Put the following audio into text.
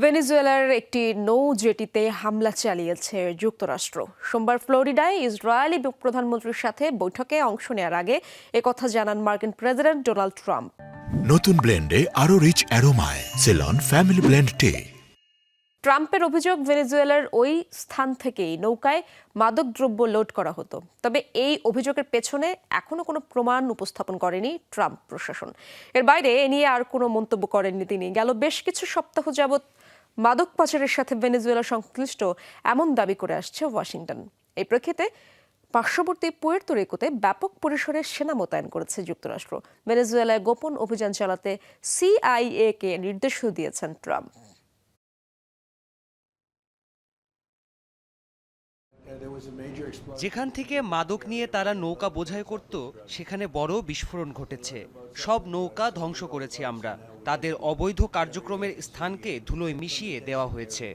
ভেনেজুয়েলার একটি নৌ জেটিতে হামলা চালিয়েছে যুক্তরাষ্ট্র। সোমবার ফ্লোরিডায় ইসরায়েলি প্রধানমন্ত্রীর সাথে বৈঠকে অংশ নেওয়ার আগে একথা জানান মার্কিন প্রেসিডেন্ট ডোনাল্ড ট্রাম্প। নতুন ব্লেন্ডে আরো রিচ অ্যারোমায় সেলন ফ্যামিলি ব্লেন্ড টে। ট্রাম্পের অভিযোগ, ভেনেজুয়েলার ওই স্থান থেকেই নৌকায় মাদকদ্রব্য লোড করা হতো। তবে এই অভিযোগের পেছনে এখনো কোনো প্রমাণ উপস্থাপন করেনি ট্রাম্প প্রশাসন। এর বাইরে এ নিয়ে আর কোনো মন্তব্য করেননি তিনি। গেল বেশ কিছু সপ্তাহ যাবৎ মাদক পাচারের সাথে ভেনেজুয়েলা সংশ্লিষ্ট এমন দাবি করে আসছে ওয়াশিংটন। এই প্রেক্ষিতে পার্শ্ববর্তী পুয়ের্তো রিকোতে ব্যাপক পরিসরে সেনা মোতায়েন করেছে যুক্তরাষ্ট্র। ভেনেজুয়েলায় গোপন অভিযান চালাতে CIA কে নির্দেশও দিয়েছেন ট্রাম্প। যেখান থেকে মাদক নিয়ে তারা নৌকা বোঝাই করত, সেখানে বড় বিস্ফোরণ ঘটেছে। সব নৌকা ধ্বংস করেছি আমরা। তাদের অবৈধ কার্যক্রমের স্থানকে ধুলোয় মিশিয়ে দেওয়া হয়েছে।